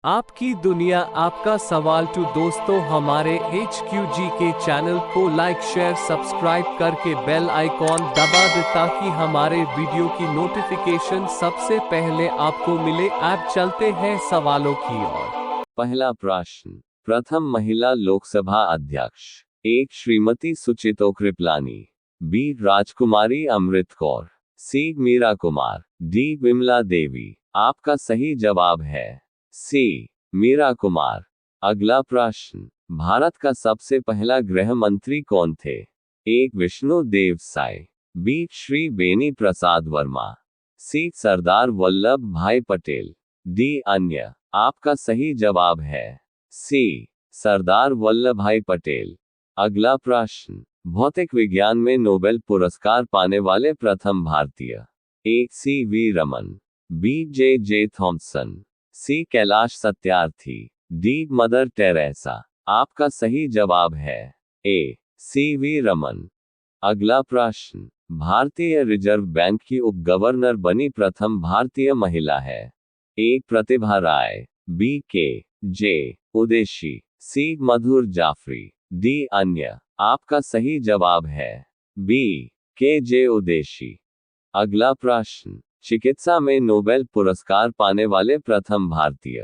आपकी दुनिया आपका सवाल टू दोस्तों हमारे HQG के चैनल को लाइक शेयर सब्सक्राइब करके बेल आइकॉन दबा दे ताकि हमारे वीडियो की नोटिफिकेशन सबसे पहले आपको मिले। अब चलते हैं सवालों की ओर। पहला प्रश्न, प्रथम महिला लोकसभा अध्यक्ष। एक श्रीमती सुचितो कृपलानी, बी राजकुमारी अमृत कौर, सी मीरा कुमार, डी विमला देवी। आपका सही जवाब है सी मीरा कुमार। अगला प्रश्न, भारत का सबसे पहला गृह मंत्री कौन थे? एक विष्णु देव साय, बी श्री बेनी प्रसाद वर्मा, सी सरदार वल्लभ भाई पटेल, डी अन्य। आपका सही जवाब है सी सरदार वल्लभ भाई पटेल। अगला प्रश्न, भौतिक विज्ञान में नोबेल पुरस्कार पाने वाले प्रथम भारतीय। एक C V Raman, B J J Thomson, C Kailash Satyarthi, D Mother Teresa. आपका सही जवाब है ए सी वी रमन। अगला प्रश्न, भारतीय रिजर्व बैंक की उप गवर्नर बनी प्रथम भारतीय महिला है। एक प्रतिभा राय, बी के जे उदेशी, सी मधुर जाफरी, डी अन्य। आपका सही जवाब है बी के जे उदेशी। अगला प्रश्न, चिकित्सा में नोबेल पुरस्कार पाने वाले प्रथम भारतीय।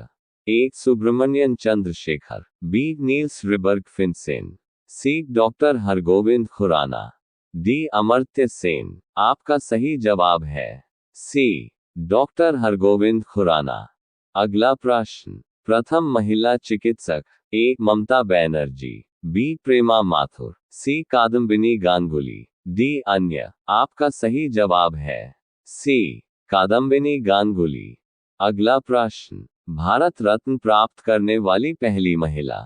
एक Subramanian Chandrasekhar, B Niels Ryberg Finsen, C doctor Hargobind Khorana, D Amartya Sen. आपका सही जवाब है सी डॉक्टर हरगोविंद खुराना। अगला प्रश्न, प्रथम महिला चिकित्सक। एक ममता बनर्जी, बी प्रेमा माथुर, सी कादम्बिनी गांगुली, डी अन्य। आपका सही जवाब है सी कादम्बिनी गांगुली। अगला प्रश्न, भारत रत्न प्राप्त करने वाली पहली महिला।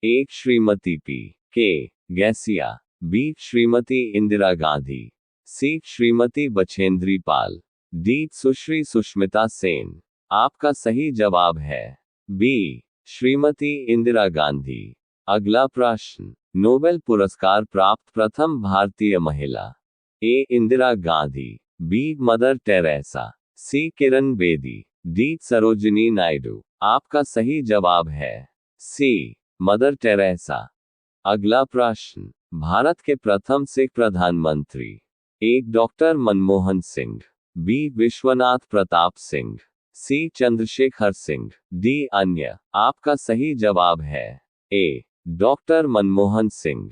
एक श्रीमती पी के गैसिया, बी श्रीमती इंदिरा गांधी, सी श्रीमती बछेंद्री पाल, डी सुश्री सुष्मिता सेन। आपका सही जवाब है बी श्रीमती इंदिरा गांधी। अगला प्रश्न, नोबेल पुरस्कार प्राप्त प्रथम भारतीय महिला। A Indira Gandhi, B Mother Teresa, C Kiran Bedi, D Sarojini Naidu. आपका सही जवाब है सी मदर टेरेसा। अगला प्रश्न, भारत के प्रथम सिख प्रधानमंत्री। एक डॉक्टर मनमोहन सिंह, बी विश्वनाथ प्रताप सिंह, सी चंद्रशेखर सिंह, डी अन्य। आपका सही जवाब है ए डॉक्टर मनमोहन सिंह।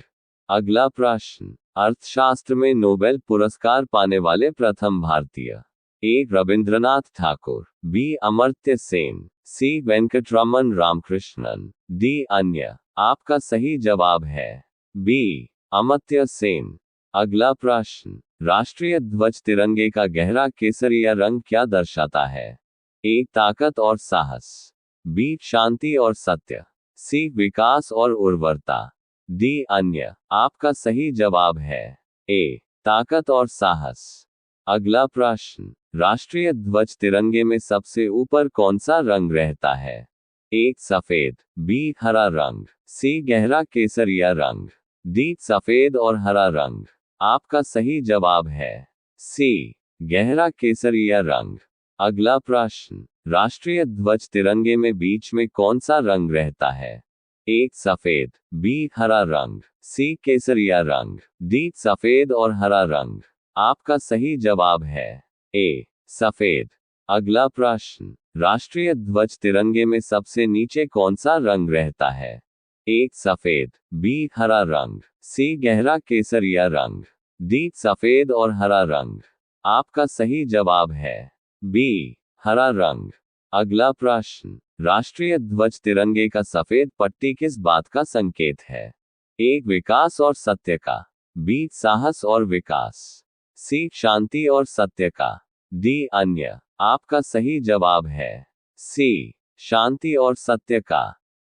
अगला प्रश्न, अर्थशास्त्र में नोबेल पुरस्कार पाने वाले प्रथम भारतीय। एक रविंद्रनाथ ठाकुर, बी अमर्त्य सेन, सी वेंकटरमन रामकृष्णन, डी अन्य। आपका सही जवाब है बी अमर्त्य सेन। अगला प्रश्न, राष्ट्रीय ध्वज तिरंगे का गहरा केसरिया रंग क्या दर्शाता है? एक ताकत और साहस, बी शांति और सत्य, सी विकास और उर्वरता, डी अन्य। आपका सही जवाब है ए ताकत और साहस। अगला प्रश्न, राष्ट्रीय ध्वज तिरंगे में सबसे ऊपर कौन सा रंग रहता है? एक सफेद, बी हरा रंग, सी गहरा केसरिया रंग, डी सफेद और हरा रंग। आपका सही जवाब है सी गहरा केसरिया रंग। अगला प्रश्न, राष्ट्रीय ध्वज तिरंगे में बीच में कौन सा रंग रहता है? एक सफेद, बी हरा रंग, सी केसरिया रंग, डी सफेद और हरा रंग। आपका सही जवाब है ए सफेद। अगला प्रश्न, राष्ट्रीय ध्वज तिरंगे में सबसे नीचे कौन सा रंग रहता है? एक सफेद, बी हरा रंग, सी गहरा केसरिया रंग, डी सफेद और हरा रंग। आपका सही जवाब है बी हरा रंग। अगला प्रश्न, राष्ट्रीय ध्वज तिरंगे का सफेद पट्टी किस बात का संकेत है? एक विकास और सत्य का, बी साहस और विकास, सी शांति और सत्य का, डी अन्य। आपका सही जवाब है सी शांति और सत्य का।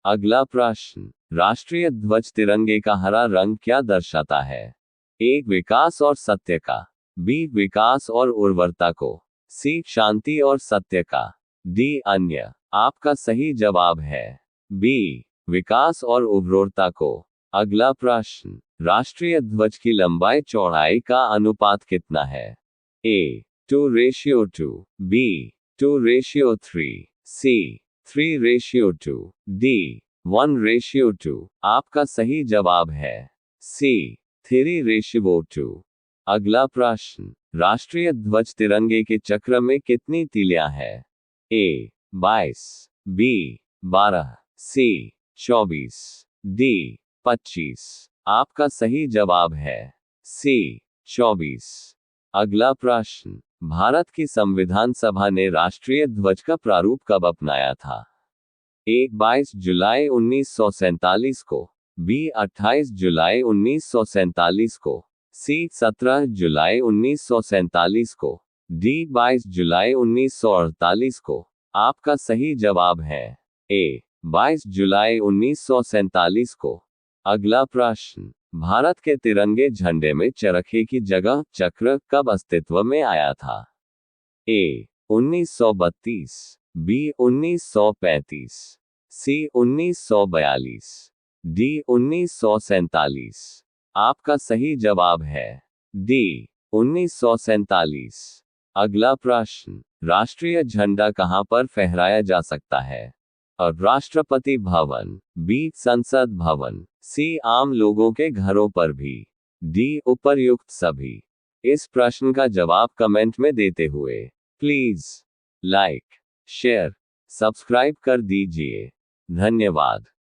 अगला प्रश्न, राष्ट्रीय ध्वज तिरंगे का हरा रंग क्या दर्शाता है? एक विकास और सत्य का, बी विकास और उर्वरता को, सी शांति और सत्य का, डी अन्य। आपका सही जवाब है बी विकास और उर्वरता को। अगला प्रश्न, राष्ट्रीय ध्वज की लंबाई चौड़ाई का अनुपात कितना है? ए 2:2, बी 2:3, सी 3:2, D 1:2। आपका सही जवाब है C 3:2। अगला प्रश्न, राष्ट्रीय ध्वज तिरंगे के चक्र में कितनी तीलियां हैं? A 22, B 12, C 24, D 25। आपका सही जवाब है C 24। अगला प्रश्न, भारत की संविधान सभा ने राष्ट्रीय ध्वज का प्रारूप कब अपनाया था? A 22 जुलाई 1947 को, B 28 जुलाई 1947 को, C 17 जुलाई 1947 को, D 22 जुलाई 1948 को। आपका सही जवाब है A 22 जुलाई 1947 को। अगला प्रश्न, भारत के तिरंगे झंडे में चरखे की जगह चक्र कब अस्तित्व में आया था? A 1932, B 1935, C 1942, D 1947। आपका सही जवाब है D 1947। अगला प्रश्न, राष्ट्रीय झंडा कहां पर फहराया जा सकता है? और राष्ट्रपति भवन, B संसद भवन, C आम लोगों के घरों पर भी, D उपर्युक्त सभी। इस प्रश्न का जवाब कमेंट में देते हुए प्लीज लाइक, शेयर, सब्सक्राइब कर दीजिए। धन्यवाद।